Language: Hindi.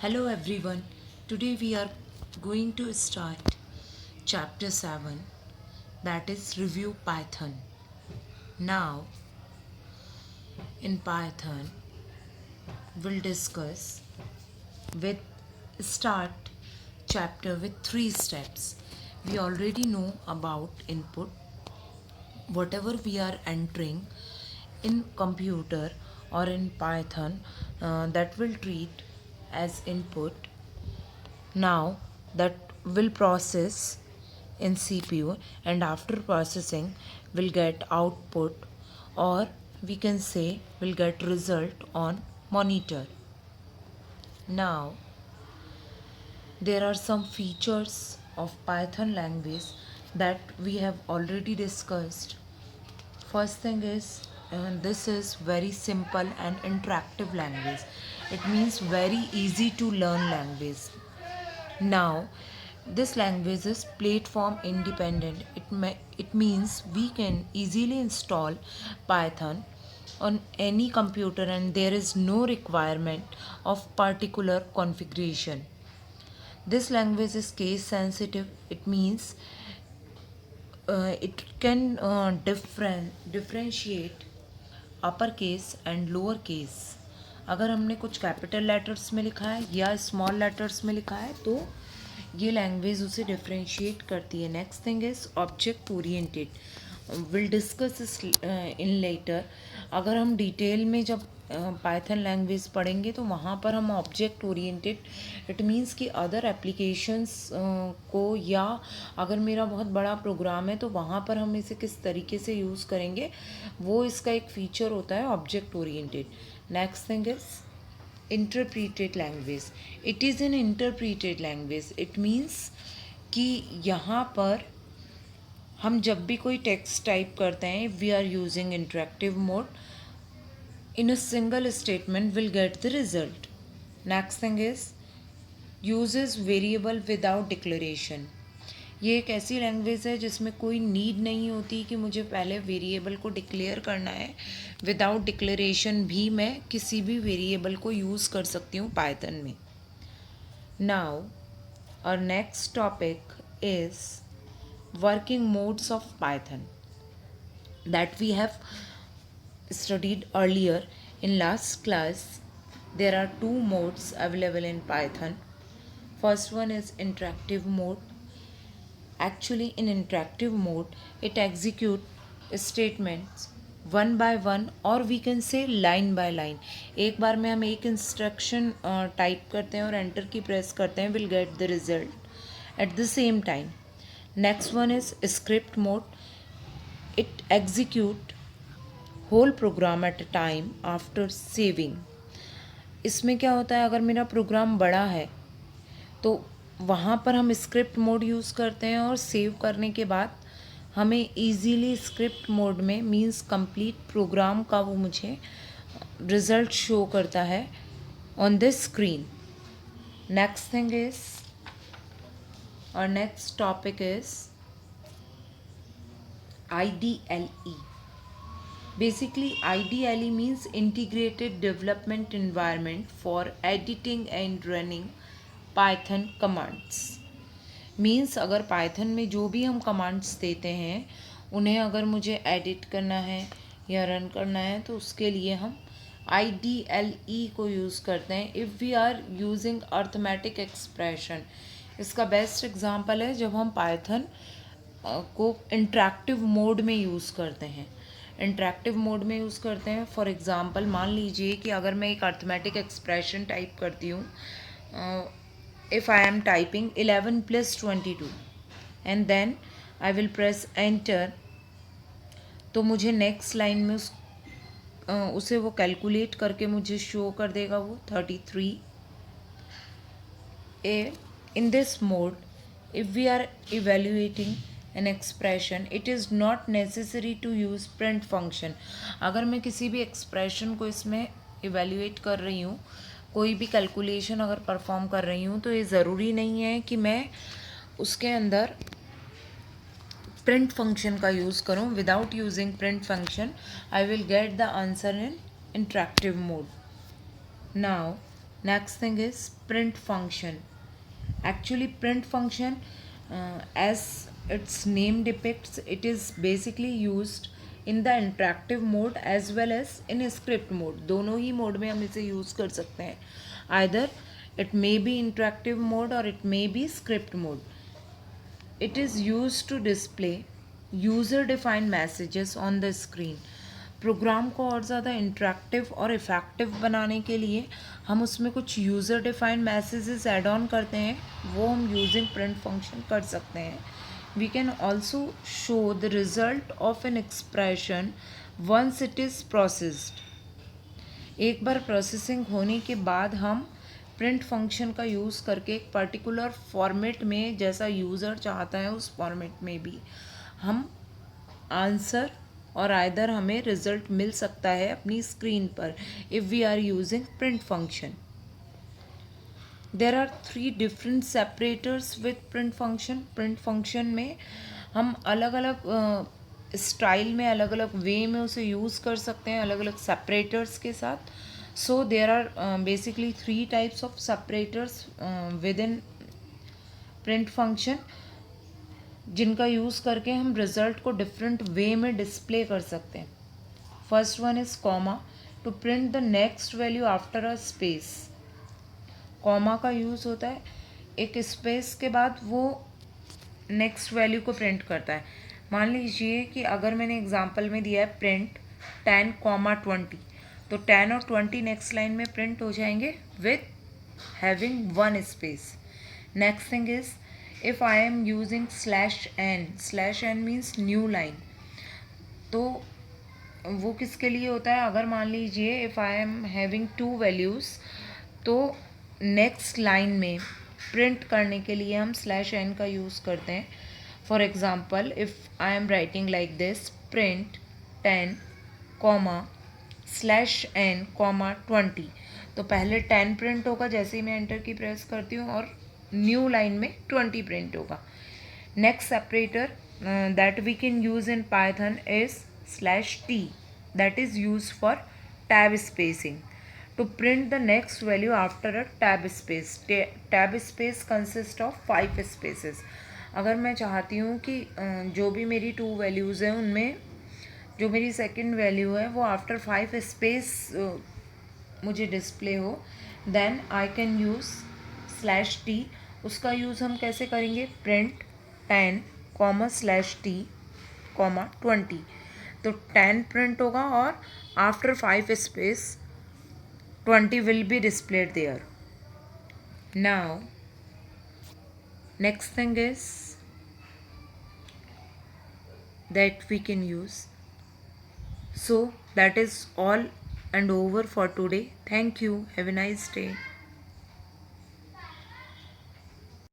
Hello everyone. Today we are going to start chapter 7, that is review Python. Now in Python we'll discuss with start chapter with 3 steps. We already know about input, whatever we are entering in computer or in Python, that will treat as input. Now that will process in CPU, and after processing will get output, or we can say will get result on monitor. Now there are some features of Python language that we have already discussed. First thing is, this is very simple and interactive language. It means very easy to learn language. Now, this language is platform independent. It means we can easily install Python on any computer and there is no requirement of particular configuration. This language is case sensitive. It means it can differentiate upper case and lower case. अगर हमने कुछ कैपिटल लेटर्स में लिखा है या स्मॉल लेटर्स में लिखा है तो ये लैंग्वेज उसे डिफ्रेंशिएट करती है. Next thing is object oriented. Will discuss इस इन लेटर. अगर हम डिटेल में जब पाइथन लैंग्वेज पढ़ेंगे तो वहाँ पर हम ऑब्जेक्ट ओरिएंटेड, इट मीन्स कि अदर एप्लीकेशंस को, या अगर मेरा बहुत बड़ा प्रोग्राम है तो वहाँ पर हम इसे किस तरीके से यूज़ करेंगे, वो इसका एक फीचर होता है object oriented. Next thing is interpreted language. It is an interpreted language. It means कि यहाँ पर हम जब भी कोई टेक्स्ट टाइप करते हैं, we are using interactive mode. In a single statement will get the result. Next thing is uses variable without declaration. ये एक ऐसी लैंग्वेज है जिसमें कोई नीड नहीं होती कि मुझे पहले वेरिएबल को डिक्लेयर करना है. विदाउट डिक्लेरेशन भी मैं किसी भी वेरिएबल को यूज़ कर सकती हूँ पाइथन में. नाउ और next topic is working modes of Python that we have studied earlier in last class. There are two modes available in Python. First one is interactive mode. Actually in interactive mode it execute statements one by one, or we can say line by line. एक बार में हम एक इंस्ट्रक्शन टाइप करते हैं और एंटर की प्रेस करते हैं, will get the result at the same time. Next one is script mode. It execute whole program at a time after saving. इसमें क्या होता है, अगर मेरा प्रोग्राम बड़ा है तो वहाँ पर हम स्क्रिप्ट मोड यूज़ करते हैं, और सेव करने के बाद हमें इजीली स्क्रिप्ट मोड में मींस कंप्लीट प्रोग्राम का वो मुझे रिज़ल्ट शो करता है on this screen. Next thing is, और next topic is IDLE. Basically, IDLE means Integrated Development Environment for editing and running Python commands. Means अगर पाइथन में जो भी हम कमांड्स देते हैं उन्हें अगर मुझे एडिट करना है या रन करना है तो उसके लिए हम IDLE को यूज़ करते हैं. If we are using arithmetic expression, इसका बेस्ट एग्जांपल है जब हम पाइथन को इंटरेक्टिव मोड में यूज़ करते हैं. इंटरेक्टिव मोड में यूज़ करते हैं, फॉर एग्ज़ाम्पल मान लीजिए कि अगर मैं एक अर्थमेटिक एक्सप्रेशन टाइप करती हूँ, if I am typing 11 + 22 and then I will press enter, तो मुझे नेक्स्ट लाइन में उसे वो कैलकुलेट करके मुझे शो कर देगा वो 33. In this mode, if we are evaluating an expression, it is not necessary to use print function. अगर मैं किसी भी एक्सप्रेशन को इसमें इवेल्यूएट कर रही हूँ, कोई भी कैलकुलेशन अगर परफॉर्म कर रही हूँ, तो ये ज़रूरी नहीं है कि मैं उसके अंदर प्रिंट फंक्शन का यूज़ करूँ. Without using print function I will get the answer in interactive mode. Now Next thing is print function. Actually, print function, as its name depicts, it is basically used in the interactive mode as well as in script mode. दोनों ही मोड में हम इसे यूज़ कर सकते हैं. Either it may be interactive mode or it may be script mode. It is used to display user defined messages on the screen. Program को और ज़्यादा इंटरेक्टिव और इफ़ेक्टिव बनाने के लिए हम उसमें कुछ user defined messages add on करते हैं, वो हम यूजिंग प्रिंट फंक्शन कर सकते हैं. We can also show the result of an expression once it is processed. एक बार प्रोसेसिंग होने के बाद हम प्रिंट फंक्शन का यूज़ करके एक पर्टिकुलर फॉर्मेट में, जैसा यूज़र चाहता है उस फॉर्मेट में भी हम आंसर और आइदर हमें रिजल्ट मिल सकता है अपनी स्क्रीन पर if we are using print function. There are 3 different separators with print function. Print function में हम अलग अलग स्टाइल में, अलग अलग वे में उसे यूज़ कर सकते हैं, अलग अलग सेपरेटर्स के साथ. So there are basically 3 types of separators within print function, जिनका यूज़ करके हम रिज़ल्ट को डिफरेंट वे में डिस्प्ले कर सकते हैं. First one is comma, to print the next value after a space. Comma का यूज़ होता है एक स्पेस के बाद वो नेक्स्ट वैल्यू को प्रिंट करता है. मान लीजिए कि अगर मैंने एग्जांपल में दिया है प्रिंट 10, 20, तो 10 और 20 नेक्स्ट लाइन में प्रिंट हो जाएंगे with having one space. Next thing is if I am using /n means new line, तो वो किसके लिए होता है? अगर मान लीजिए if I am having 2 values, तो नेक्स्ट लाइन में प्रिंट करने के लिए हम /n का यूज़ करते हैं. For example if I am writing like this, print 10, /n, 20, तो पहले 10 प्रिंट होगा जैसे ही मैं एंटर की प्रेस करती हूँ और न्यू लाइन में 20 प्रिंट होगा. Next separator that we can use in Python is /t, that is use for tab spacing, to print the next value after a tab space. Tab space consist of 5 spaces. अगर मैं चाहती हूँ कि जो भी मेरी 2 वैल्यूज़ हैं उनमें जो मेरी सेकेंड वैल्यू है वो आफ्टर 5 स्पेस मुझे डिस्प्ले हो, then I can use /t. उसका यूज़ हम कैसे करेंगे? प्रिंट 10, /t, 20, तो 10 प्रिंट होगा और after 5 space 20 will be displayed there. Now next thing is that we can use. So that is all and over for today. Thank you. Have a nice day.